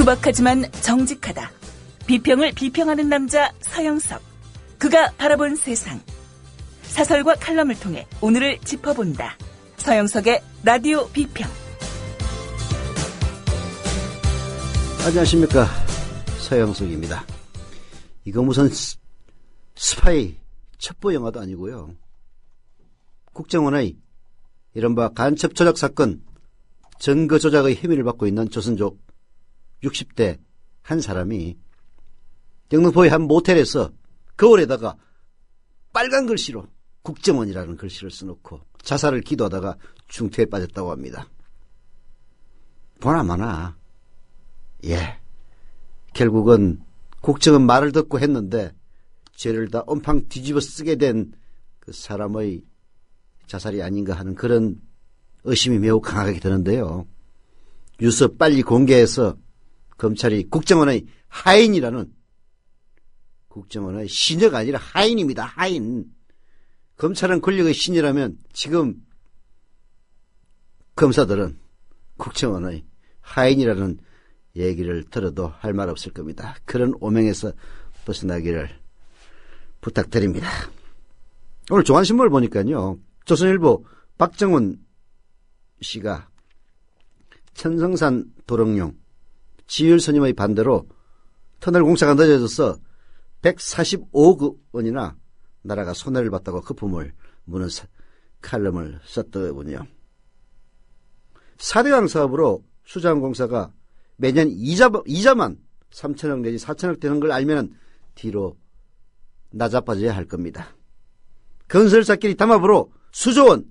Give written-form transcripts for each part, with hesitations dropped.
투박하지만 정직하다. 비평을 비평하는 남자 서영석. 그가 바라본 세상. 사설과 칼럼을 통해 오늘을 짚어본다. 서영석의 라디오 비평. 안녕하십니까, 서영석입니다. 이거 무슨 스파이 첩보 영화도 아니고요. 국정원의 이른바 간첩 조작 사건 증거 조작의 혐의를 받고 있는 조선족 60대 한 사람이 영등포의 한 모텔에서 거울에다가 빨간 글씨로 국정원이라는 글씨를 써놓고 자살을 기도하다가 중태에 빠졌다고 합니다. 보나마나 결국은 국정원 말을 듣고 했는데 죄를 다 엄청 뒤집어 쓰게 된 그 사람의 자살이 아닌가 하는 그런 의심이 매우 강하게 드는데요. 뉴스 빨리 공개해서 검찰이 국정원의 하인이라는, 국정원의 신여가 아니라 하인입니다. 하인. 검찰은 권력의 신이라면 지금 검사들은 국정원의 하인이라는 얘기를 들어도 할 말 없을 겁니다. 그런 오명에서 벗어나기를 부탁드립니다. 오늘 조간신문을 보니까요, 조선일보 박정훈 씨가 천성산 도롱뇽 지율 스님의 반대로 터널 공사가 늦어져서 145억 원이나 나라가 손해를 봤다고 거품을 무는 칼럼을 썼더군요. 4대강 사업으로 수자원공사가 매년 이자만 3천억 내지 4천억 되는 걸 알면 뒤로 나자빠져야 할 겁니다. 건설사끼리 담합으로 수조원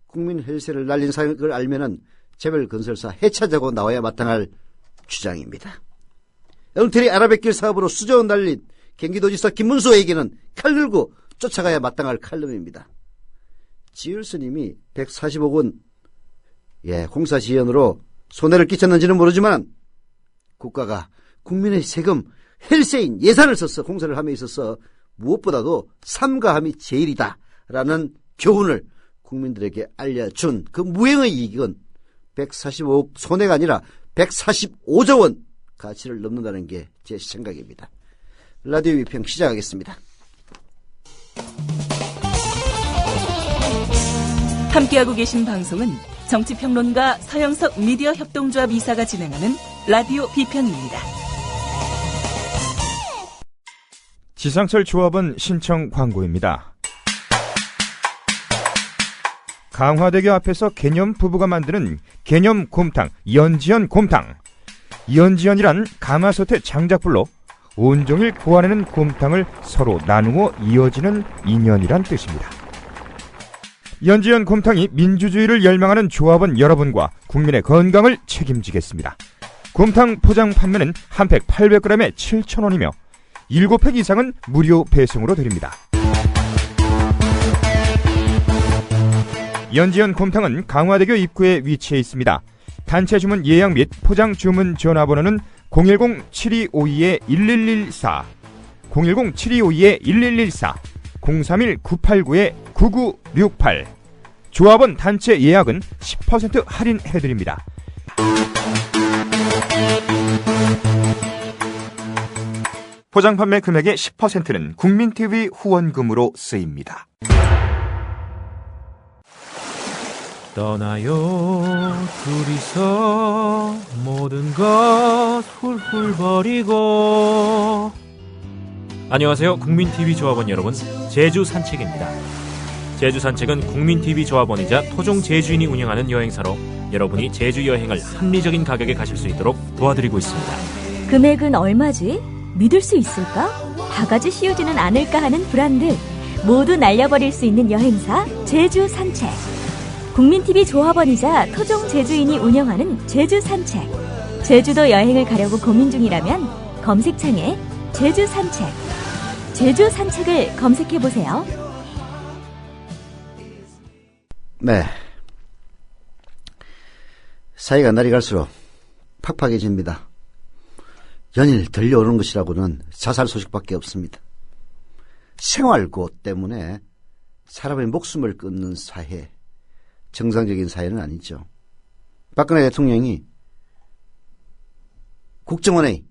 국민 혈세를 날린 사실을 알면 재벌 건설사 해체하자고 나와야 마땅할 주장입니다. 엉터리 아라뱃길 사업으로 수조원 날린 경기도지사 김문수에게는 칼 들고 쫓아가야 마땅할 칼럼입니다. 지율 스님이 140억 원 공사 지연으로 손해를 끼쳤는지는 모르지만 국가가 국민의 세금 헬세인 예산을 써서 공사를 함에 있어서 무엇보다도 삼가함이 제일이다라는 교훈을 국민들에게 알려준 그 무행의 이익은 145억 손해가 아니라 145조 원 가치를 넘는다는 게 제 생각입니다. 라디오 비평 시작하겠습니다. 함께하고 계신 방송은 정치평론가 서영석 미디어 협동조합 이사가 진행하는 라디오 비평입니다. 지상철 조합원 신청 광고입니다. 강화대교 앞에서 개념 부부가 만드는 개념 곰탕 연지연 곰탕. 연지연이란 가마솥의 장작불로 온종일 구워내는 곰탕을 서로 나누어 이어지는 인연이란 뜻입니다. 연지연 곰탕이 민주주의를 열망하는 조합원 여러분과 국민의 건강을 책임지겠습니다. 곰탕 포장 판매는 한 팩 800g에 7,000원이며 7팩 이상은 무료 배송으로 드립니다. 연지연 곰탕은 강화대교 입구에 위치해 있습니다. 단체 주문 예약 및 포장 주문 전화번호는 010-7252-1114, 010-7252-1114, 031-989-9968. 조합원 단체 예약은 10% 할인해드립니다. 포장 판매 금액의 10%는 국민TV 후원금으로 쓰입니다. 떠나요 둘이서 모든 것 훌훌 버리고. 안녕하세요, 국민TV 조합원 여러분. 제주 산책입니다. 제주 산책은 국민TV 조합원이자 토종 제주인이 운영하는 여행사로 여러분이 제주 여행을 합리적인 가격에 가실 수 있도록 도와드리고 있습니다. 금액은 얼마지? 믿을 수 있을까? 바가지 씌우지는 않을까 하는 불안들 모두 날려버릴 수 있는 여행사 제주 산책. 국민TV 조합원이자 토종 제주인이 운영하는 제주 산책. 제주도 여행을 가려고 고민 중이라면 검색창에 제주 산책, 제주 산책을 검색해보세요. 네, 사이가 날이 갈수록 팍팍해집니다. 연일 들려오는 것이라고는 자살 소식밖에 없습니다. 생활고 때문에 사람의 목숨을 끊는 사회, 정상적인 사회는 아니죠. 박근혜 대통령이 국정원의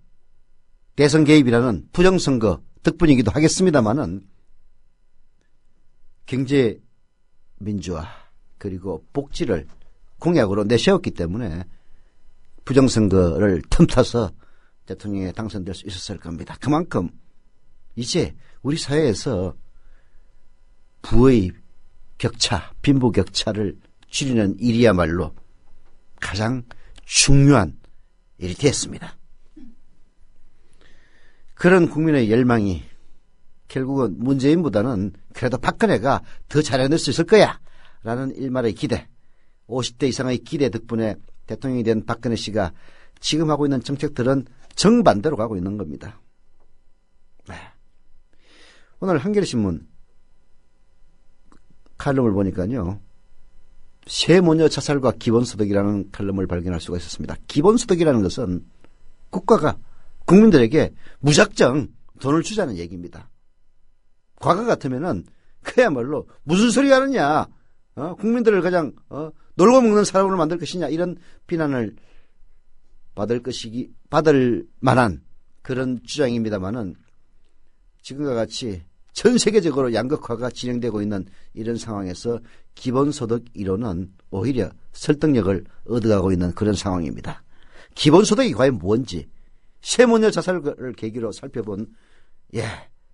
대선 개입이라는 부정선거 덕분이기도 하겠습니다만은 경제 민주화 그리고 복지를 공약으로 내세웠기 때문에 부정선거를 틈타서 대통령에 당선될 수 있었을 겁니다. 그만큼 이제 우리 사회에서 부의 격차, 빈부 격차를 줄이는 일이야말로 가장 중요한 일이 되었습니다. 그런 국민의 열망이 결국은 문재인보다는 그래도 박근혜가 더 잘해낼 수 있을 거야 라는 일말의 기대, 50대 이상의 기대 덕분에 대통령이 된 박근혜 씨가 지금 하고 있는 정책들은 정반대로 가고 있는 겁니다. 네. 오늘 한겨레신문 칼럼을 보니까요, 세모녀 자살과 기본소득이라는 칼럼을 발견할 수가 있었습니다. 기본소득이라는 것은 국가가 국민들에게 무작정 돈을 주자는 얘기입니다. 과거 같으면은 그야말로 무슨 소리 하느냐, 국민들을 가장 놀고 먹는 사람으로 만들 것이냐, 이런 비난을 받을 만한 그런 주장입니다만은 지금과 같이 전 세계적으로 양극화가 진행되고 있는 이런 상황에서 기본소득 이론은 오히려 설득력을 얻어가고 있는 그런 상황입니다. 기본소득이 과연 뭔지 세모녀 자살을 계기로 살펴본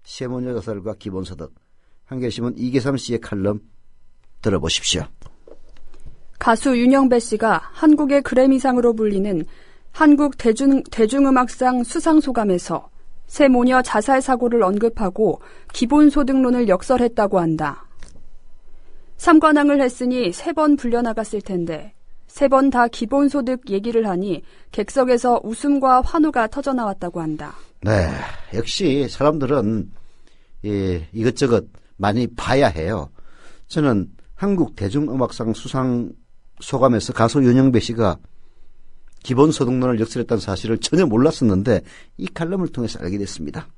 세모녀 자살과 기본소득, 한겨레신문 이계삼 씨의 칼럼 들어보십시오. 가수 윤영배 씨가 한국의 그래미상으로 불리는 한국 대중음악상 수상소감에서 세모녀 자살 사고를 언급하고 기본소득론을 역설했다고 한다. 3관왕을 했으니 3번 불려나갔을 텐데 3번 다 기본소득 얘기를 하니 객석에서 웃음과 환호가 터져나왔다고 한다. 네, 역시 사람들은 이것저것 많이 봐야 해요. 저는 한국 대중음악상 수상 소감에서 가수 윤영배 씨가 기본소득론을 역설했다는 사실을 전혀 몰랐었는데 이 칼럼을 통해서 알게 됐습니다.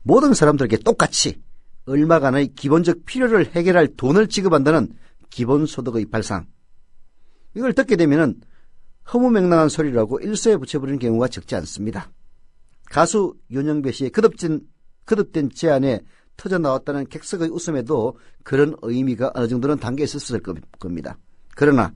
모든 사람들에게 똑같이 얼마간의 기본적 필요를 해결할 돈을 지급한다는 기본소득의 발상, 이걸 듣게 되면은 허무맹랑한 소리라고 일소에 붙여버리는 경우가 적지 않습니다. 가수 윤영배 씨의 거듭된 제안에 터져나왔다는 객석의 웃음에도 그런 의미가 어느 정도는 담겨 있었을 겁니다. 그러나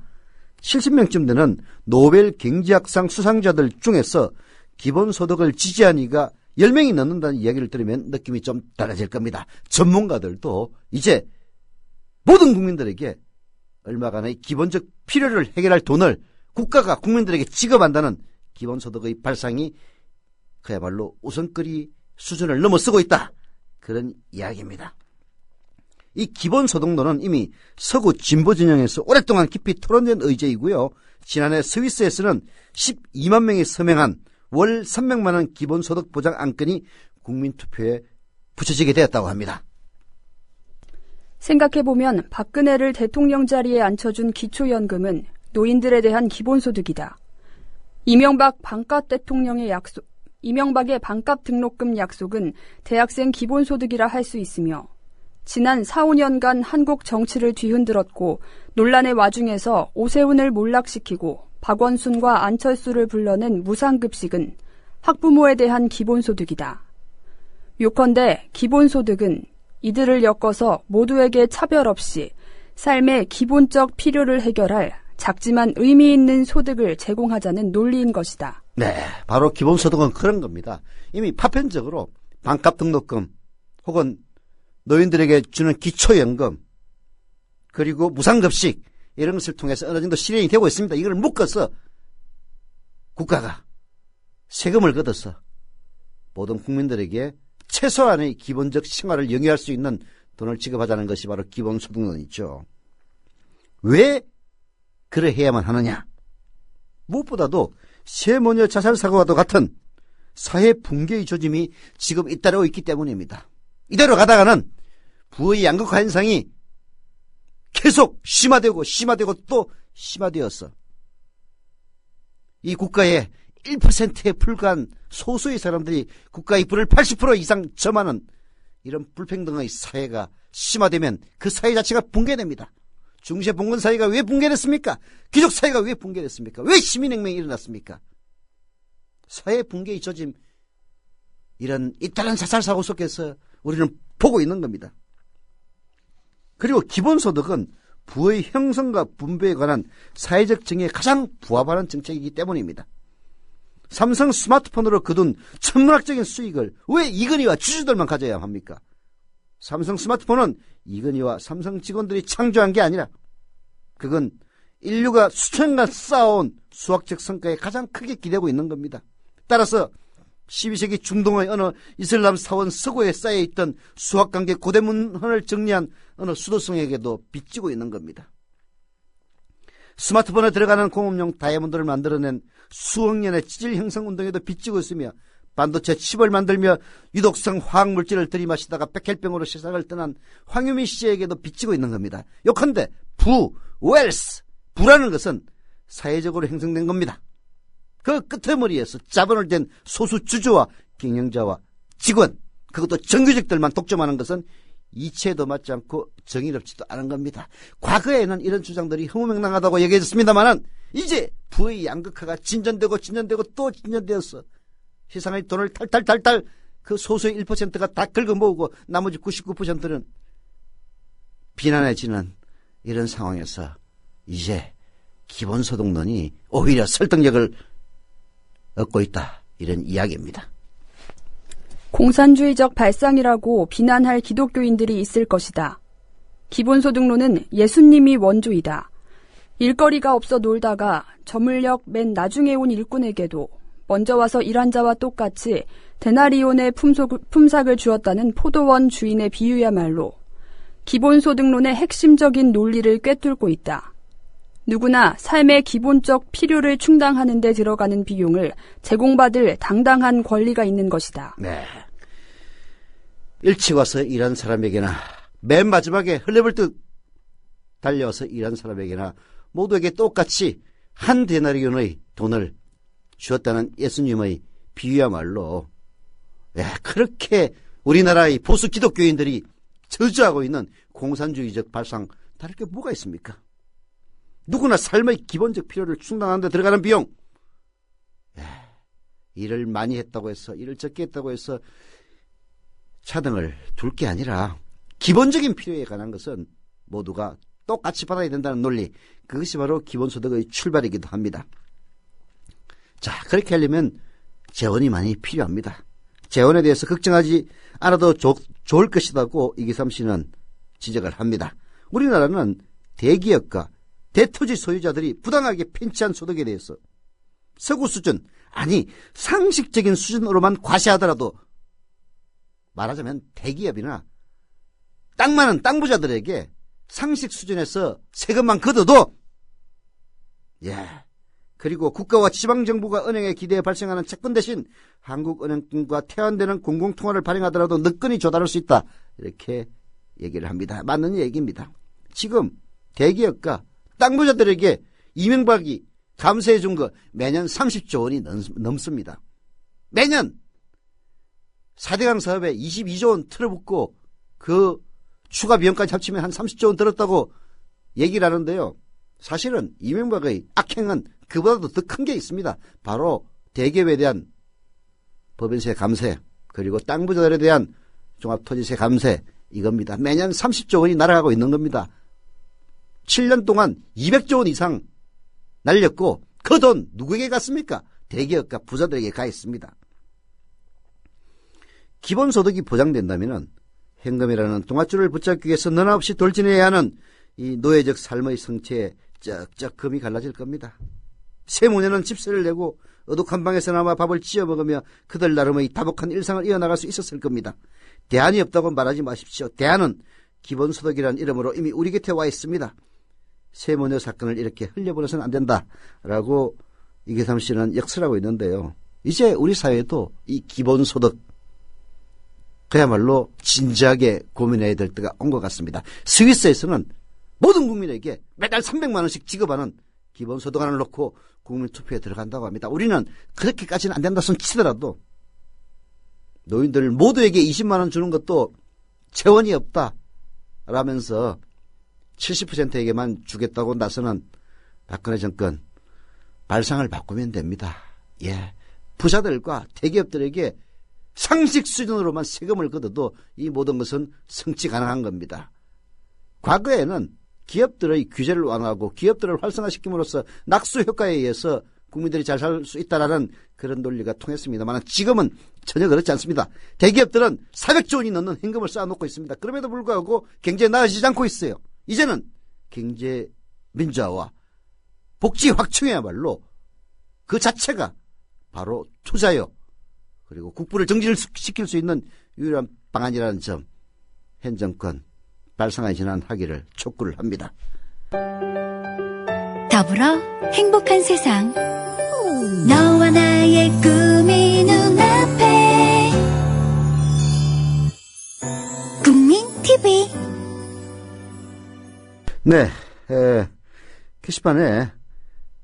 70명쯤 되는 노벨 경제학상 수상자들 중에서 기본소득을 지지한 이가 10명이 넘는다는 이야기를 들으면 느낌이 좀 달라질 겁니다. 전문가들도 이제 모든 국민들에게 얼마간의 기본적 필요를 해결할 돈을 국가가 국민들에게 지급한다는 기본소득의 발상이 그야말로 웃음거리 수준을 넘어서고 있다, 그런 이야기입니다. 이 기본소득론은 이미 서구 진보 진영에서 오랫동안 깊이 토론된 의제이고요. 지난해 스위스에서는 12만 명이 서명한 월 300만 원 기본소득 보장 안건이 국민투표에 붙여지게 되었다고 합니다. 생각해보면 박근혜를 대통령 자리에 앉혀준 기초연금은 노인들에 대한 기본소득이다. 이명박의 반값 등록금 약속은 대학생 기본소득이라 할 수 있으며, 지난 4, 5년간 한국 정치를 뒤흔들었고 논란의 와중에서 오세훈을 몰락시키고 박원순과 안철수를 불러낸 무상급식은 학부모에 대한 기본소득이다. 요컨대 기본소득은 이들을 엮어서 모두에게 차별 없이 삶의 기본적 필요를 해결할 작지만 의미 있는 소득을 제공하자는 논리인 것이다. 네, 바로 기본소득은 그런 겁니다. 이미 파편적으로 반값 등록금 혹은 노인들에게 주는 기초연금 그리고 무상급식 이런 것을 통해서 어느 정도 실행이 되고 있습니다. 이걸 묶어서 국가가 세금을 걷어서 모든 국민들에게 최소한의 기본적 생활을 영위할 수 있는 돈을 지급하자는 것이 바로 기본소득론이죠. 왜 그래야만 하느냐? 무엇보다도 세모녀 자살 사고와도 같은 사회 붕괴의 조짐이 지금 잇따르고 있기 때문입니다. 이대로 가다가는 부의 양극화 현상이 계속 심화되고 또 심화되어서 이 국가의 1%에 불과한 소수의 사람들이 국가의 부를 80% 이상 점하는 이런 불평등의 사회가 심화되면 그 사회 자체가 붕괴됩니다. 중세 봉건 사회가 왜 붕괴됐습니까? 귀족 사회가 왜 붕괴됐습니까? 왜 시민혁명이 일어났습니까? 사회 붕괴의 조짐, 이런 잇따른 자살 사고 속에서 우리는 보고 있는 겁니다. 그리고 기본소득은 부의 형성과 분배에 관한 사회적 정의에 가장 부합하는 정책이기 때문입니다. 삼성 스마트폰으로 거둔 천문학적인 수익을 왜 이건희와 주주들만 가져야 합니까? 삼성 스마트폰은 이건희와 삼성 직원들이 창조한 게 아니라 그건 인류가 수천년 쌓아온 수학적 성과에 가장 크게 기대고 있는 겁니다. 따라서 12세기 중동의 어느 이슬람 사원 서구에 쌓여있던 수학관계 고대문헌을 정리한 어느 수도승에게도 빚지고 있는 겁니다. 스마트폰에 들어가는 공업용 다이아몬드를 만들어낸 수억 년의 지질 형성 운동에도 빚지고 있으며 반도체 칩을 만들며 유독성 화학물질을 들이마시다가 백혈병으로 세상을 떠난 황유미 씨에게도 빚지고 있는 겁니다. 요컨대 부라는 것은 사회적으로 형성된 겁니다. 그 끄트머리에서 자본을 댄 소수 주주와 경영자와 직원, 그것도 정규직들만 독점하는 것은 이치에도 맞지 않고 정의롭지도 않은 겁니다. 과거에는 이런 주장들이 허무맹랑하다고 얘기했습니다만은 이제 부의 양극화가 진전되고 또 진전되어서 세상의 돈을 탈탈 그 소수의 1%가 다 긁어모으고 나머지 99%는 비난해지는 이런 상황에서 이제 기본소득론이 오히려 설득력을 얻고 있다, 이런 이야기입니다. 공산주의적 발상이라고 비난할 기독교인들이 있을 것이다. 기본소득론은 예수님이 원조이다. 일거리가 없어 놀다가 저물녘 맨 나중에 온 일꾼에게도 먼저 와서 일한 자와 똑같이 데나리온의 품삯을 주었다는 포도원 주인의 비유야말로 기본소득론의 핵심적인 논리를 꿰뚫고 있다. 누구나 삶의 기본적 필요를 충당하는 데 들어가는 비용을 제공받을 당당한 권리가 있는 것이다. 네. 일찍 와서 일한 사람에게나 맨 마지막에 흘려불듯 달려와서 일한 사람에게나 모두에게 똑같이 한 데나리온의 돈을 주었다는 예수님의 비유야말로, 그렇게 우리나라의 보수 기독교인들이 저주하고 있는 공산주의적 발상, 다를 게 뭐가 있습니까? 누구나 삶의 기본적 필요를 충당하는 데 들어가는 비용, 일을 많이 했다고 해서, 일을 적게 했다고 해서 차등을 둘 게 아니라 기본적인 필요에 관한 것은 모두가 똑같이 받아야 된다는 논리, 그것이 바로 기본소득의 출발이기도 합니다. 자, 그렇게 하려면 재원이 많이 필요합니다. 재원에 대해서 걱정하지 않아도 좋을 것이라고 이기삼 씨는 지적을 합니다. 우리나라는 대기업과 대토지 소유자들이 부당하게 편취한 소득에 대해서 서구 수준, 아니 상식적인 수준으로만 과시하더라도 말하자면 대기업이나 땅 많은 땅 부자들에게 상식 수준에서 세금만 걷어도, 그리고 국가와 지방정부가 은행에 기대에 발생하는 채권 대신 한국은행과 태환되는 공공통화를 발행하더라도 늦건이 조달할 수 있다, 이렇게 얘기를 합니다. 맞는 얘기입니다. 지금 대기업과 땅 부자들에게 이명박이 감세해 준 거 매년 30조 원이 넘습니다. 매년 4대강 사업에 22조 원 틀어붓고 그 추가 비용까지 합치면 한 30조 원 들었다고 얘기를 하는데요. 사실은 이명박의 악행은 그보다도 더 큰 게 있습니다. 바로 대기업에 대한 법인세 감세, 그리고 땅 부자들에 대한 종합토지세 감세, 이겁니다. 매년 30조 원이 날아가고 있는 겁니다. 7년 동안 200조 원 이상 날렸고 그 돈 누구에게 갔습니까? 대기업과 부자들에게 가 있습니다. 기본소득이 보장된다면 현금이라는 동아줄을 붙잡기 위해서 너나 없이 돌진해야 하는 이 노예적 삶의 성체에 쩍쩍 금이 갈라질 겁니다. 세모녀는 집세를 내고 어둑한 방에서나마 밥을 지어 먹으며 그들 나름의 다복한 일상을 이어나갈 수 있었을 겁니다. 대안이 없다고 말하지 마십시오. 대안은 기본소득이라는 이름으로 이미 우리 곁에 와 있습니다. 세모녀 사건을 이렇게 흘려보내서는 안 된다라고 이계삼 씨는 역설하고 있는데요. 이제 우리 사회도 이 기본소득 그야말로 진지하게 고민해야 될 때가 온 것 같습니다. 스위스에서는 모든 국민에게 매달 300만 원씩 지급하는 기본소득안을 놓고 국민투표에 들어간다고 합니다. 우리는 그렇게까지는 안 된다 손 치더라도 노인들 모두에게 20만 원 주는 것도 재원이 없다 라면서 70%에게만 주겠다고 나서는 박근혜 정권 발상을 바꾸면 됩니다. 부자들과 대기업들에게 상식 수준으로만 세금을 걷어도 이 모든 것은 성취 가능한 겁니다. 과거에는 기업들의 규제를 완화하고 기업들을 활성화시킴으로써 낙수 효과에 의해서 국민들이 잘 살 수 있다라는 그런 논리가 통했습니다만 지금은 전혀 그렇지 않습니다. 대기업들은 400조 원이 넘는 현금을 쌓아놓고 있습니다. 그럼에도 불구하고 경제에 나아지지 않고 있어요. 이제는 경제 민주화와 복지 확충이야말로 그 자체가 바로 투자요. 그리고 국부를 정지시킬 수 있는 유일한 방안이라는 점, 현 정권 발상에 전환하기를 촉구를 합니다. 더불어 행복한 세상. 너와 나의 꿈이 눈앞에. 국민 TV. 네, 게시판에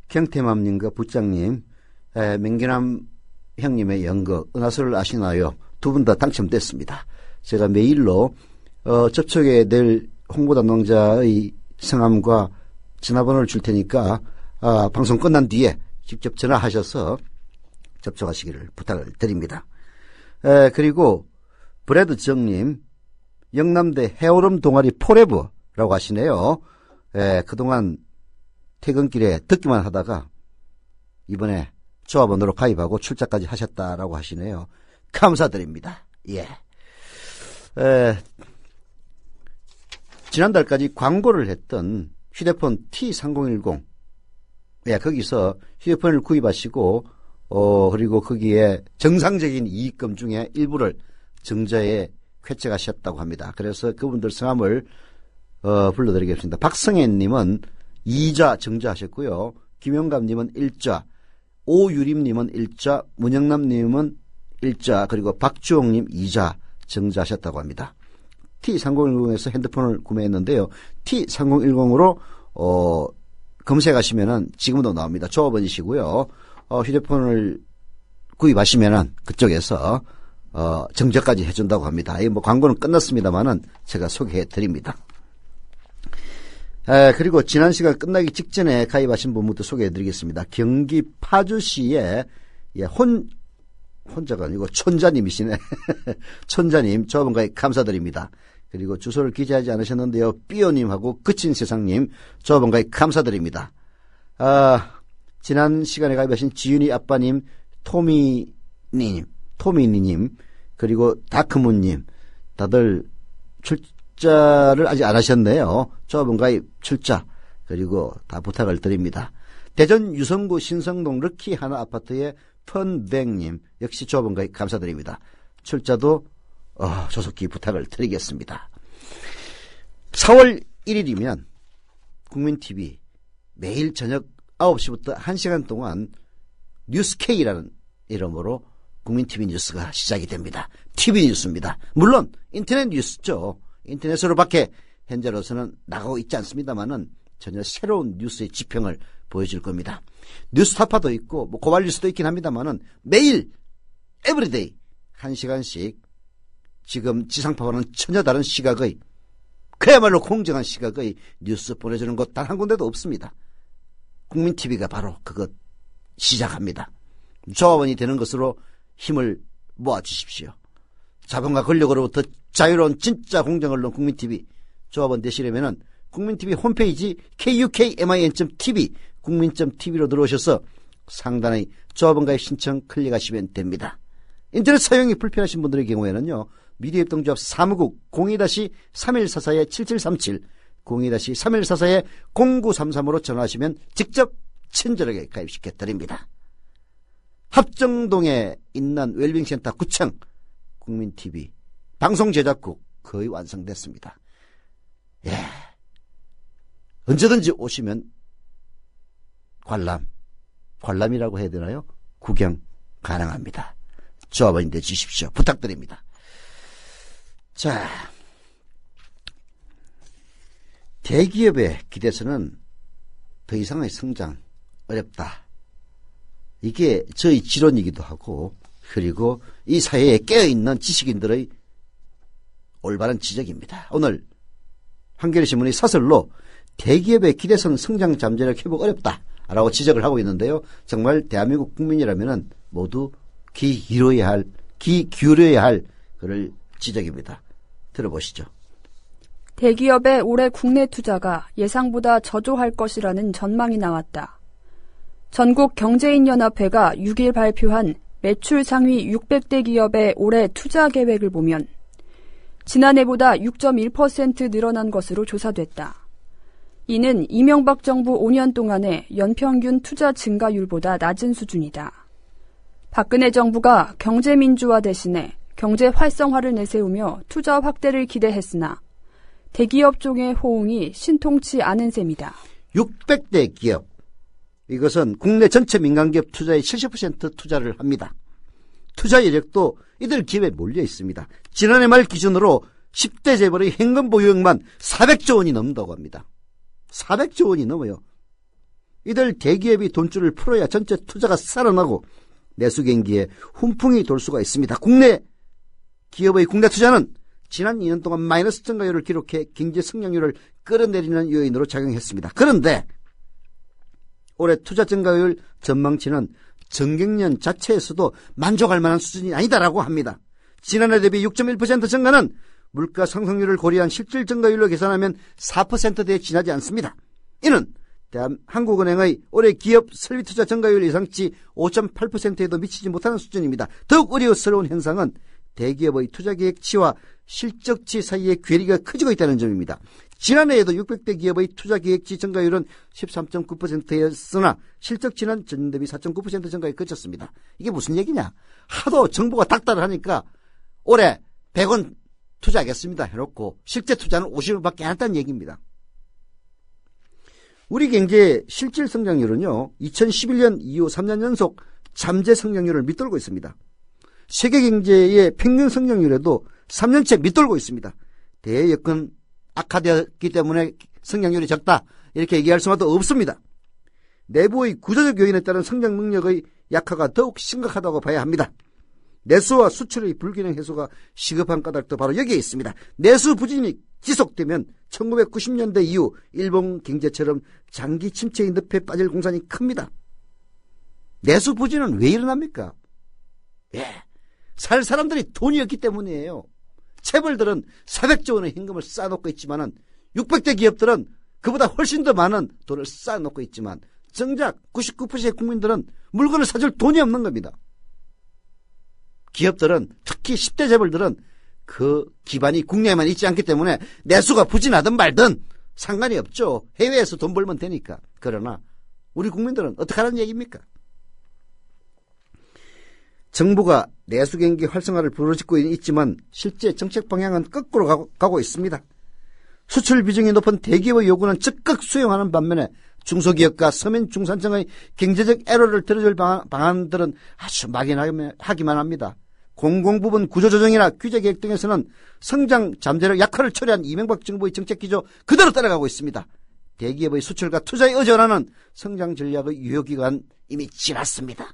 경태맘님과 부장님, 맹기남 형님의 연극 은하수를 아시나요? 두 분 다 당첨됐습니다. 제가 메일로 접촉에 될 홍보담당자의 성함과 전화번호를 줄 테니까 방송 끝난 뒤에 직접 전화하셔서 접촉하시기를 부탁을 드립니다. 그리고 브래드 정님, 영남대 해오름 동아리 포레버라고 하시네요. 그동안 퇴근길에 듣기만 하다가 이번에 조합원으로 가입하고 출자까지 하셨다라고 하시네요. 감사드립니다. 예. 지난달까지 광고를 했던 휴대폰 T3010, 거기서 휴대폰을 구입하시고 그리고 거기에 정상적인 이익금 중에 일부를 정자에 쾌척하셨다고 합니다. 그래서 그분들 성함을 불러드리겠습니다. 박성현님은 2자 정자하셨고요. 김영감님은 1자, 오유림님은 1자, 문영남님은 1자, 그리고 박주홍님 2자 정자하셨다고 합니다. T3010에서 핸드폰을 구매했는데요. T3010으로 검색하시면은 지금도 나옵니다. 조합원이시고요. 휴대폰을 구입하시면은 그쪽에서 정자까지 해준다고 합니다. 뭐 광고는 끝났습니다만은 제가 소개해 드립니다. 그리고 지난 시간 끝나기 직전에 가입하신 분부터 소개해 드리겠습니다. 경기 파주시의 혼자가 아니고 촌자님이시네. 촌자님 조합원 가입 감사드립니다. 그리고 주소를 기재하지 않으셨는데요. 삐오님하고 그친 세상님 조합원 가입 감사드립니다. 지난 시간에 가입하신 지윤이 아빠님, 토미니님, 그리고 다크문님, 다들 출자를 아직 안 하셨네요. 조합원 가입 출자, 그리고 다 부탁을 드립니다. 대전 유성구 신성동 럭키 하나 아파트의 펀뱅님, 역시 조합원 가입 감사드립니다. 출자도 조속히 부탁을 드리겠습니다. 4월 1일이면 국민TV 매일 저녁 9시부터 1시간 동안 뉴스K라는 이름으로 국민TV 뉴스가 시작이 됩니다. TV 뉴스입니다. 물론 인터넷 뉴스죠. 인터넷으로 밖에 현재로서는 나가고 있지 않습니다만은 전혀 새로운 뉴스의 지평을 보여줄 겁니다. 뉴스타파도 있고 뭐 고발 뉴스도 있긴 합니다만은 매일 에브리데이 1시간씩 지금 지상파와는 전혀 다른 시각의, 그야말로 공정한 시각의 뉴스 보내주는 곳 단 한 군데도 없습니다. 국민TV가 바로 그것 시작합니다. 조합원이 되는 것으로 힘을 모아주십시오. 자본과 권력으로부터 자유로운 진짜 공정언론 국민TV 조합원 되시려면은 국민TV 홈페이지 kukmin.tv 국민.tv로 들어오셔서 상단의 조합원 가입 신청 클릭하시면 됩니다. 인터넷 사용이 불편하신 분들의 경우에는요. 미디어협동조합 사무국 02-3144-7737 02-3144-0933으로 전화하시면 직접 친절하게 가입시켜 드립니다. 합정동에 있는 웰빙센터 9층 국민TV 방송 제작국 거의 완성됐습니다. 예, 언제든지 오시면 관람이라고 해야 되나요? 구경 가능합니다. 조합원이 돼 주십시오. 부탁드립니다. 자, 대기업의 기대서는 더 이상의 성장 어렵다. 이게 저희 지론이기도 하고, 그리고 이 사회에 깨어있는 지식인들의 올바른 지적입니다. 오늘 한겨레신문이 사설로 대기업의 기대선 성장 잠재력 회복 어렵다 라고 지적을 하고 있는데요. 정말 대한민국 국민이라면 모두 귀 기울여야 할 그럴 지적입니다. 들어보시죠. 대기업의 올해 국내 투자가 예상보다 저조할 것이라는 전망이 나왔다. 전국경제인연합회가 6일 발표한 매출 상위 600대 기업의 올해 투자 계획을 보면 지난해보다 6.1% 늘어난 것으로 조사됐다. 이는 이명박 정부 5년 동안의 연평균 투자 증가율보다 낮은 수준이다. 박근혜 정부가 경제민주화 대신에 경제 활성화를 내세우며 투자 확대를 기대했으나 대기업 쪽의 호응이 신통치 않은 셈이다. 600대 기업. 이것은 국내 전체 민간기업 투자의 70% 투자를 합니다. 투자 여력도 이들 기업에 몰려 있습니다. 지난해 말 기준으로 10대 재벌의 현금 보유액만 400조 원이 넘는다고 합니다. 400조 원이 넘어요. 이들 대기업이 돈줄을 풀어야 전체 투자가 살아나고 내수 경기에 훈풍이 돌 수가 있습니다. 국내 기업의 국내 투자는 지난 2년 동안 마이너스 증가율을 기록해 경제 성장률을 끌어내리는 요인으로 작용했습니다. 그런데 올해 투자 증가율 전망치는 전경련 자체에서도 만족할 만한 수준이 아니다라고 합니다. 지난해 대비 6.1% 증가는 물가 상승률을 고려한 실질 증가율로 계산하면 4%대에 지나지 않습니다. 이는 한국은행의 올해 기업 설비 투자 증가율 예상치 5.8%에도 미치지 못하는 수준입니다. 더욱 우려스러운 현상은 대기업의 투자 계획치와 실적치 사이의 괴리가 커지고 있다는 점입니다. 지난해에도 600대 기업의 투자 계획치 증가율은 13.9%였으나 실적치는 전년 대비 4.9% 증가에 그쳤습니다. 이게 무슨 얘기냐? 하도 정부가 닥달을 하니까 올해 100원 투자하겠습니다 해놓고 실제 투자는 50원밖에 안 했다는 얘기입니다. 우리 경제의 실질 성장률은요, 2011년 이후 3년 연속 잠재 성장률을 밑돌고 있습니다. 세계 경제의 평균 성장률에도 3년째 밑돌고 있습니다. 대여건 악화되었기 때문에 성장률이 적다 이렇게 얘기할 수만도 없습니다. 내부의 구조적 요인에 따른 성장 능력의 약화가 더욱 심각하다고 봐야 합니다. 내수와 수출의 불균형 해소가 시급한 까닭도 바로 여기에 있습니다. 내수 부진이 지속되면 1990년대 이후 일본 경제처럼 장기 침체의 늪에 빠질 공산이 큽니다. 내수 부진은 왜 일어납니까? 살 사람들이 돈이 없기 때문이에요. 체벌들은 400조 원의 현금을 쌓아놓고 있지만은 600대 기업들은 그보다 훨씬 더 많은 돈을 쌓아놓고 있지만 정작 99%의 국민들은 물건을 사줄 돈이 없는 겁니다. 기업들은, 특히 10대 재벌들은 그 기반이 국내에만 있지 않기 때문에 내수가 부진하든 말든 상관이 없죠. 해외에서 돈 벌면 되니까. 그러나 우리 국민들은 어떻게 하라는 얘기입니까? 정부가 내수 경기 활성화를 부르짖고 있지만 실제 정책 방향은 거꾸로 가고 있습니다. 수출 비중이 높은 대기업의 요구는 적극 수용하는 반면에 중소기업과 서민 중산층의 경제적 애로를 들어줄 방안들은 아주 막연하기만 합니다. 공공부문 구조조정이나 규제계획 등에서는 성장 잠재력 약화를 초래한 이명박 정부의 정책 기조 그대로 따라가고 있습니다. 대기업의 수출과 투자에 의존하는 성장 전략의 유효기간 이미 지났습니다.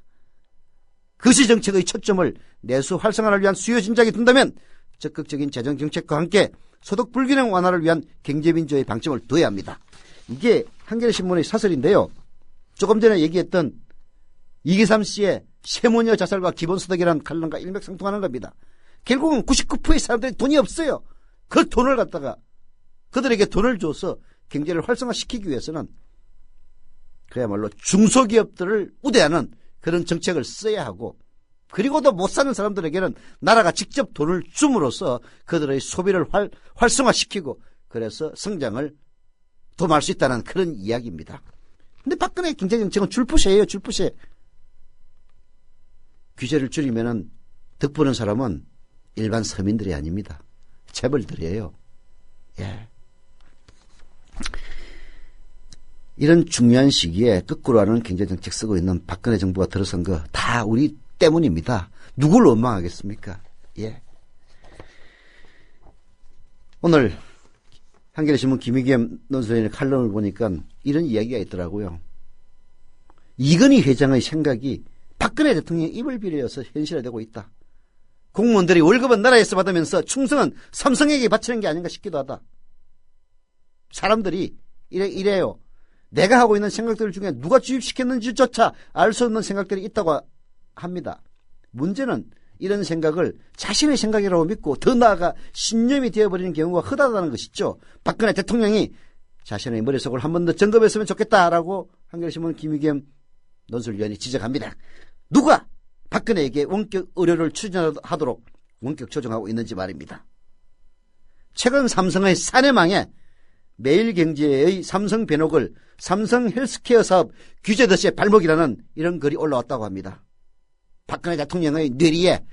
거시정책의 초점을 내수 활성화를 위한 수요 진작에 둔다면 적극적인 재정정책과 함께 소득 불균형 완화를 위한 경제민주화의 방점을 둬야 합니다. 이게 한겨레신문의 사설인데요. 조금 전에 얘기했던 이기삼 씨의 세무녀 자살과 기본소득이라는 칼럼과 일맥상통하는 겁니다. 결국은 99%의 사람들이 돈이 없어요. 그 돈을 갖다가 그들에게 돈을 줘서 경제를 활성화시키기 위해서는 그야말로 중소기업들을 우대하는 그런 정책을 써야 하고, 그리고도 못 사는 사람들에게는 나라가 직접 돈을 줌으로써 그들의 소비를 활성화시키고 그래서 성장을 도모할 수 있다는 그런 이야기입니다. 근데 박근혜 경제정책은 줄푸시예요. 줄푸시. 규제를 줄이면은 득보는 사람은 일반 서민들이 아닙니다. 재벌들이에요. 예. 이런 중요한 시기에 거꾸로 하는 경제정책 쓰고 있는 박근혜 정부가 들어선 거 다 우리 때문입니다. 누굴 원망하겠습니까? 예. 오늘 한겨레신문 김의겸 논설위원의 칼럼을 보니까 이런 이야기가 있더라고요. 이건희 회장의 생각이 박근혜 대통령의 입을 빌려서 현실화되고 있다. 공무원들이 월급은 나라에서 받으면서 충성은 삼성에게 바치는 게 아닌가 싶기도 하다. 사람들이 이래요. 내가 하고 있는 생각들 중에 누가 주입시켰는지조차 알 수 없는 생각들이 있다고 합니다. 문제는 이런 생각을 자신의 생각이라고 믿고 더 나아가 신념이 되어버리는 경우가 흔하다는 것이죠. 박근혜 대통령이 자신의 머릿속을 한 번 더 점검했으면 좋겠다라고 한겨레신문 김유겸 논술위원이 지적합니다. 누가 박근혜에게 원격 의료를 추진하도록 원격 조정하고 있는지 말입니다. 최근 삼성의 사내망에 매일경제의 삼성 변호글 삼성 헬스케어 사업 규제 덫의 발목이라는 이런 글이 올라왔다고 합니다. 박근혜 대통령의 뇌리에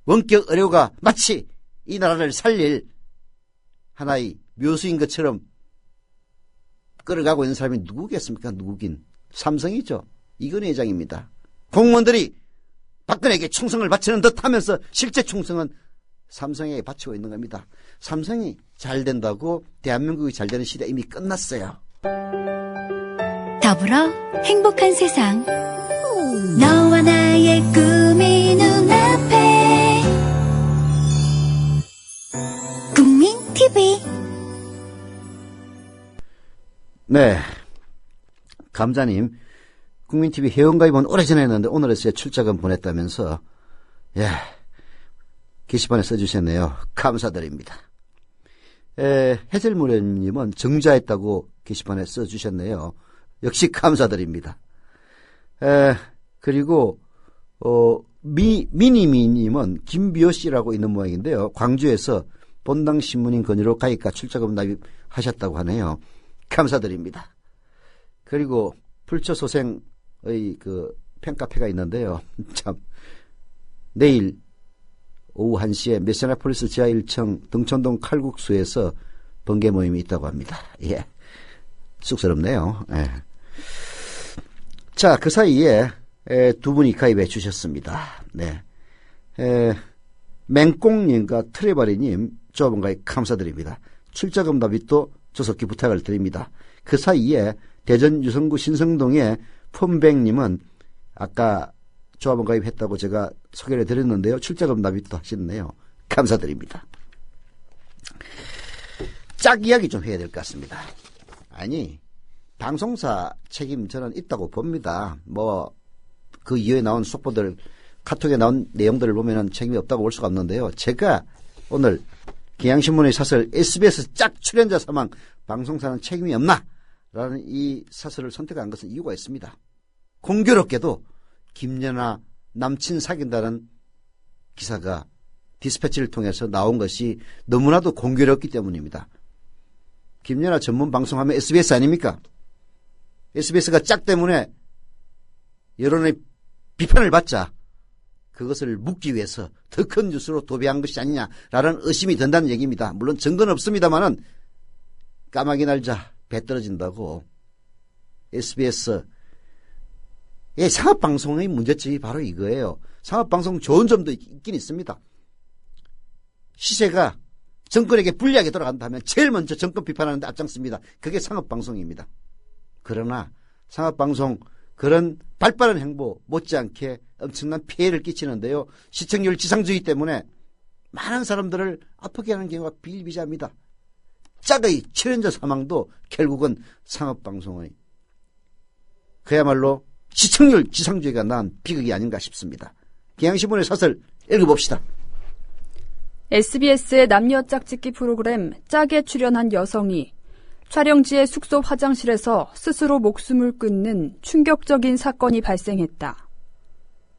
원격 의료가 마치 이 나라를 살릴 하나의 묘수인 것처럼 끌어가고 있는 사람이 누구겠습니까? 누구긴 삼성이죠. 이건희 회장입니다. 공무원들이 박근혜에게 충성을 바치는 듯 하면서 실제 충성은 삼성에게 바치고 있는 겁니다. 삼성이 잘 된다고 대한민국이 잘 되는 시대 이미 끝났어요. 더불어 행복한 세상. 너와 나의 꿈이 눈앞에. 국민 TV. 네, 감자님 국민TV 회원가입은 오래전에 했는데 오늘에서야 출자금 보냈다면서 게시판에 써주셨네요. 감사드립니다. 해절무렵님은 정자했다고 게시판에 써주셨네요. 역시 감사드립니다. 그리고 미니미님은 김비호씨라고 있는 모양인데요. 광주에서 본당 신문인 건의로 가입과 출자금 납입하셨다고 하네요. 감사드립니다. 그리고 불초소생의 그 팬카페가 있는데요. 참 내일 오후 1시에 메시아폴리스 지하 1층 등촌동 칼국수에서 번개 모임이 있다고 합니다. 예, 쑥스럽네요. 예. 자, 그 사이에 두 분이 가입해 주셨습니다. 네, 맹꽁님과 트레바리님 조합원 가입 감사드립니다. 출자금 납입도 조속히 부탁을 드립니다. 그 사이에 대전 유성구 신성동의 폼백님은 아까 조합원 가입했다고 제가 소개를 드렸는데요. 출자금 납입도 하시네요. 감사드립니다. 짝 이야기 좀 해야 될 것 같습니다. 아니, 방송사 책임 저는 있다고 봅니다. 그 이후에 나온 속보들, 카톡에 나온 내용들을 보면은 책임이 없다고 볼 수가 없는데요. 제가 오늘 경향신문의 사설 SBS 짝 출연자 사망 방송사는 책임이 없나? 라는 이 사설을 선택한 것은 이유가 있습니다. 공교롭게도 김연아 남친 사귄다는 기사가 디스패치를 통해서 나온 것이 너무나도 공교롭기 때문입니다. 김연아 전문 방송하면 SBS 아닙니까? SBS가 짝 때문에 여론의 비판을 받자 그것을 묻기 위해서 더 큰 뉴스로 도배한 것이 아니냐라는 의심이 든다는 얘기입니다. 물론 증거는 없습니다만은 까마귀 날자 배 떨어진다고 SBS의 상업방송의 문제점이 바로 이거예요. 상업방송 좋은 점도 있긴 있습니다. 시세가 정권에게 불리하게 돌아간다면 제일 먼저 정권 비판하는 데 앞장섭니다. 그게 상업방송입니다. 그러나 상업방송 그런 발빠른 행보 못지않게 엄청난 피해를 끼치는데요. 시청률 지상주의 때문에 많은 사람들을 아프게 하는 경우가 비일비재합니다. 짝의 출연자 사망도 결국은 상업방송의 그야말로 시청률 지상주의가 낳은 비극이 아닌가 싶습니다. 경향신문의 사설 읽어봅시다. SBS의 남녀 짝짓기 프로그램 짝에 출연한 여성이 촬영지의 숙소 화장실에서 스스로 목숨을 끊는 충격적인 사건이 발생했다.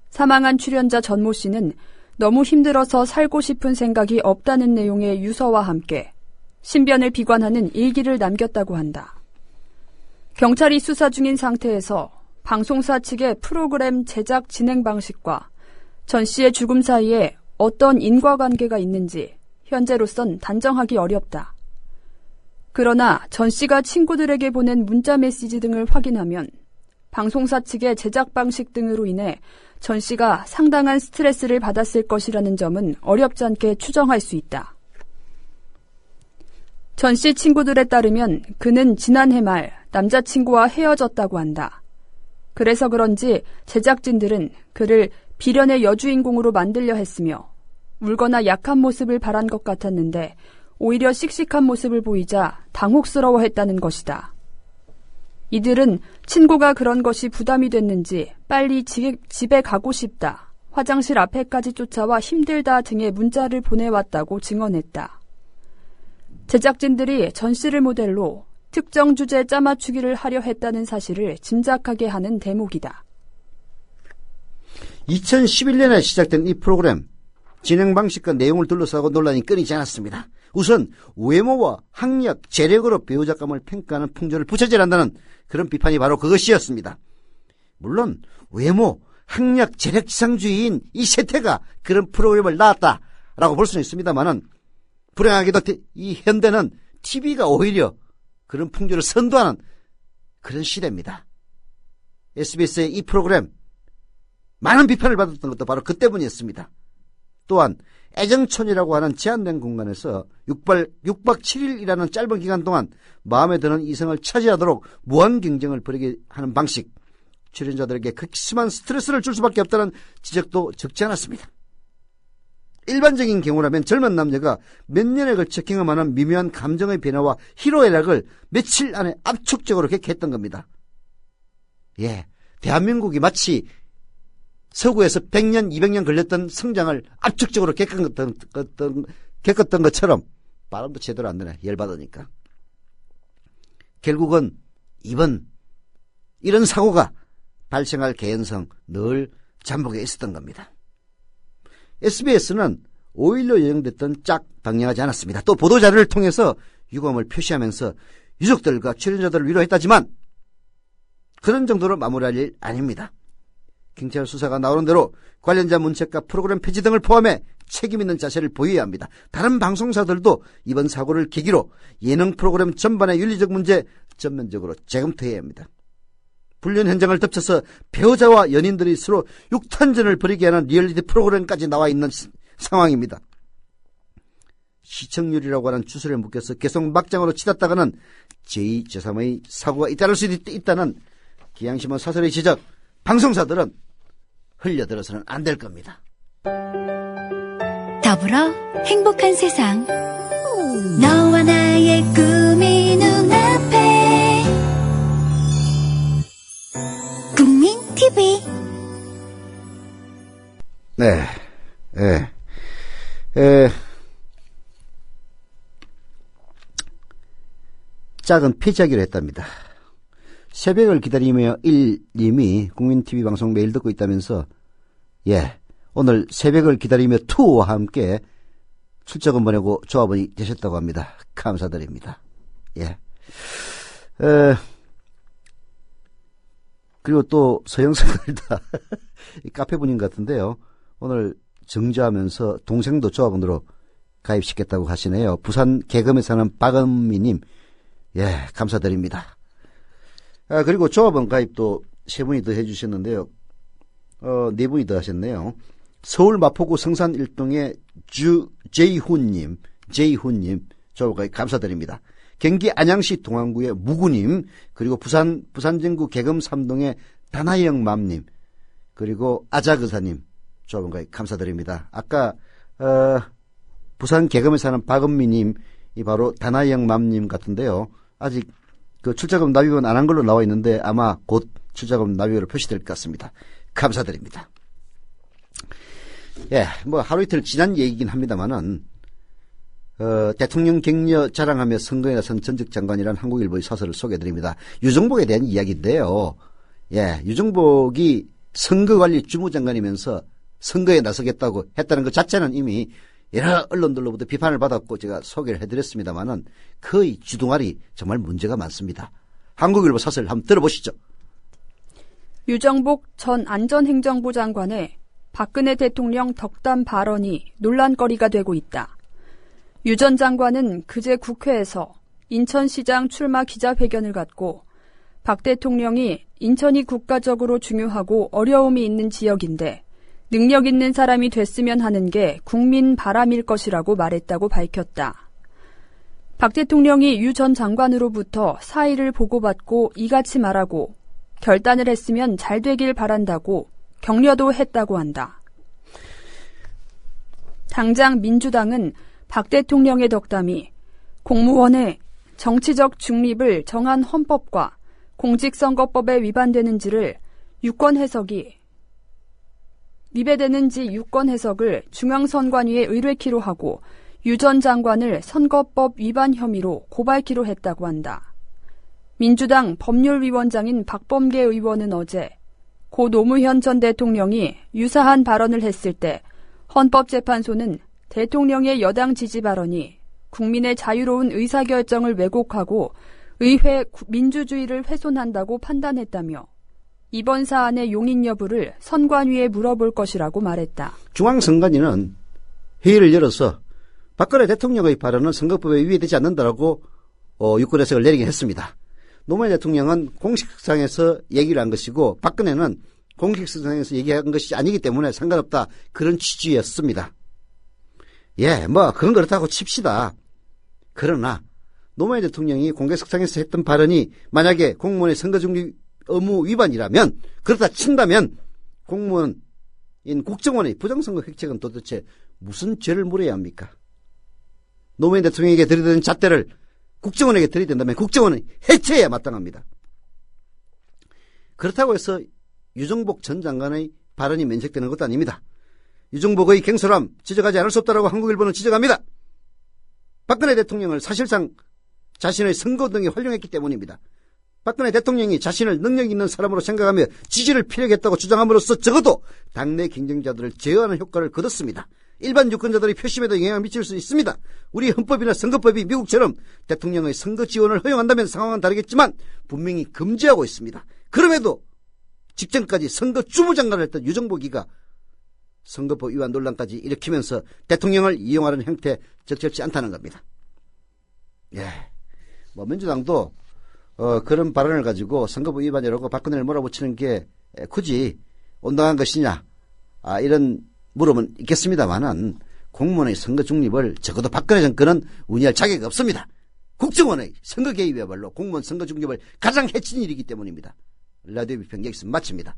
사망한 출연자 전모 씨는 너무 힘들어서 살고 싶은 생각이 없다는 내용의 유서와 함께 신변을 비관하는 일기를 남겼다고 한다. 경찰이 수사 중인 상태에서 방송사 측의 프로그램 제작 진행 방식과 전 씨의 죽음 사이에 어떤 인과관계가 있는지 현재로선 단정하기 어렵다. 그러나 전 씨가 친구들에게 보낸 문자 메시지 등을 확인하면 방송사 측의 제작 방식 등으로 인해 전 씨가 상당한 스트레스를 받았을 것이라는 점은 어렵지 않게 추정할 수 있다. 전 씨 친구들에 따르면 그는 지난해 말 남자친구와 헤어졌다고 한다. 그래서 그런지 제작진들은 그를 비련의 여주인공으로 만들려 했으며 울거나 약한 모습을 바란 것 같았는데 오히려 씩씩한 모습을 보이자 당혹스러워했다는 것이다. 이들은 친구가 그런 것이 부담이 됐는지 빨리 집에 가고 싶다, 화장실 앞에까지 쫓아와 힘들다 등의 문자를 보내왔다고 증언했다. 제작진들이 전 씨를 모델로 특정 주제 짜맞추기를 하려 했다는 사실을 짐작하게 하는 대목이다. 2011년에 시작된 이 프로그램 진행 방식과 내용을 둘러싸고 논란이 끊이지 않았습니다. 우선 외모와 학력, 재력으로 배우작감을 평가하는 풍조를 부채질한다는 그런 비판이 바로 그것이었습니다. 물론 외모, 학력, 재력 지상주의인 이 세태가 그런 프로그램을 낳았다라고 볼 수는 있습니다만은, 불행하게도 이 현대는 TV가 오히려 그런 풍조를 선도하는 그런 시대입니다. SBS의 이 프로그램 많은 비판을 받았던 것도 바로 그 때문이었습니다. 또한 애정촌이라고 하는 제한된 공간에서 6박 7일이라는 짧은 기간 동안 마음에 드는 이성을 차지하도록 무한 경쟁을 벌이게 하는 방식, 출연자들에게 극심한 스트레스를 줄 수밖에 없다는 지적도 적지 않았습니다. 일반적인 경우라면 젊은 남녀가 몇 년에 걸쳐 경험하는 미묘한 감정의 변화와 희로애락을 며칠 안에 압축적으로 객했던 겁니다. 대한민국이 마치 서구에서 100년, 200년 걸렸던 성장을 압축적으로 겪었던 것처럼, 발음도 제대로 안 되네, 열받으니까. 결국은 이런 사고가 발생할 개연성 늘 잠복에 있었던 겁니다. SBS는 5일로 예정됐던 짝 방영하지 않았습니다. 또 보도자료를 통해서 유감을 표시하면서 유족들과 출연자들을 위로했다지만 그런 정도로 마무리할 일 아닙니다. 경찰 수사가 나오는 대로 관련자 문책과 프로그램 폐지 등을 포함해 책임 있는 자세를 보여야 합니다. 다른 방송사들도 이번 사고를 계기로 예능 프로그램 전반의 윤리적 문제 전면적으로 재검토해야 합니다. 불륜 현장을 덮쳐서 배우자와 연인들이 서로 육탄전을 벌이게 하는 리얼리티 프로그램까지 나와 있는 상황입니다. 시청률이라고 하는 주술에 묶여서 계속 막장으로 치닫다가는 제2, 제3의 사고가 잇따를 수 있다는 기양심한 사설의 지적, 방송사들은 흘려들어서는 안 될 겁니다. 더불어 행복한 세상, 너와 나의 꿈이 눈앞에 국민 TV. 짝은 폐지하기로 했답니다. 새벽을 기다리며 1님이 국민TV 방송 매일 듣고 있다면서, 오늘 새벽을 기다리며 2와 함께 출첵은 보내고 조합원이 되셨다고 합니다. 감사드립니다. 그리고 또 서영석을다 카페 분인 것 같은데요. 오늘 정주하면서 동생도 조합원으로 가입시켰다고 하시네요. 부산 개금에 사는 박은미님, 감사드립니다. 그리고 조합원 가입도 3분이 더 해주셨는데요. 4분이 더 하셨네요. 서울 마포구 성산 일동의 제이훈님, 조합원 가입 감사드립니다. 경기 안양시 동안구의 무구님, 그리고 부산정구 개금 3동의 다나영 맘님, 그리고 아자그사님, 조합원 가입 감사드립니다. 아까 부산 개금에 사는 박은미님이 바로 다나영 맘님 같은데요. 아직 그 출자금 납입은 안 한 걸로 나와 있는데 아마 곧 출자금 납입으로 표시될 것 같습니다. 감사드립니다. 하루 이틀 지난 얘기긴 합니다만은, 대통령 격려 자랑하며 선거에 나선 전직 장관이란 한국일보의 사설을 소개해드립니다. 유정복에 대한 이야기인데요. 유정복이 선거관리 주무장관이면서 선거에 나서겠다고 했다는 것 자체는 이미 여러 언론들로부터 비판을 받았고 제가 소개를 해드렸습니다만은 거의 주둥아리 정말 문제가 많습니다. 한국일보 사설 한번 들어보시죠. 유정복 전 안전행정부 장관의 박근혜 대통령 덕담 발언이 논란거리가 되고 있다. 유 전 장관은 그제 국회에서 인천시장 출마 기자회견을 갖고 박 대통령이 인천이 국가적으로 중요하고 어려움이 있는 지역인데 능력 있는 사람이 됐으면 하는 게 국민 바람일 것이라고 말했다고 밝혔다. 박 대통령이 유 전 장관으로부터 사의를 보고받고 이같이 말하고 결단을 했으면 잘 되길 바란다고 격려도 했다고 한다. 당장 민주당은 박 대통령의 덕담이 공무원의 정치적 중립을 정한 헌법과 공직선거법에 위반되는지를 위배되는지 유권 해석을 중앙선관위에 의뢰키로 하고 유 전 장관을 선거법 위반 혐의로 고발키로 했다고 한다. 민주당 법률위원장인 박범계 의원은 어제 고 노무현 전 대통령이 유사한 발언을 했을 때 헌법재판소는 대통령의 여당 지지 발언이 국민의 자유로운 의사결정을 왜곡하고 의회 민주주의를 훼손한다고 판단했다며 이번 사안의 용인 여부를 선관위에 물어볼 것이라고 말했다. 중앙선관위는 회의를 열어서 박근혜 대통령의 발언은 선거법에 위배되지 않는다라고 유권 해석을 내리긴 했습니다. 노무현 대통령은 공식상에서 얘기를 한 것이고 박근혜는 공식상에서 얘기한 것이 아니기 때문에 상관없다. 그런 취지였습니다. 그건 그렇다고 칩시다. 그러나 노무현 대통령이 공개석상에서 했던 발언이 만약에 공무원의 선거중립 의무 위반이라면, 그렇다 친다면 공무원인 국정원의 부정선거 획책은 도대체 무슨 죄를 물어야 합니까? 노무현 대통령에게 들이대는 잣대를 국정원에게 들이댄다면 국정원은 해체해야 마땅합니다. 그렇다고 해서 유정복 전 장관의 발언이 면책되는 것도 아닙니다. 유정복의 경솔함 지적하지 않을 수 없다라고 한국일보는 지적합니다. 박근혜 대통령을 사실상 자신의 선거 등에 활용했기 때문입니다. 박근혜 대통령이 자신을 능력 있는 사람으로 생각하며 지지를 피력했다고 주장함으로써 적어도 당내 경쟁자들을 제어하는 효과를 거뒀습니다. 일반 유권자들의 표심에도 영향을 미칠 수 있습니다. 우리 헌법이나 선거법이 미국처럼 대통령의 선거 지원을 허용한다면 상황은 다르겠지만 분명히 금지하고 있습니다. 그럼에도 직전까지 선거 주무장관을 했던 유정복이가 선거법 위반 논란까지 일으키면서 대통령을 이용하는 형태 적절치 않다는 겁니다. 민주당도 그런 발언을 가지고 선거법 위반이라고 박근혜를 몰아붙이는 게 굳이 온당한 것이냐, 이런 물음은 있겠습니다만은 공무원의 선거 중립을 적어도 박근혜 정권은 운의할 자격이 없습니다. 국정원의 선거 개입이야말로 공무원 선거 중립을 가장 해친 일이기 때문입니다. 라디오 비평 여기서 마칩니다.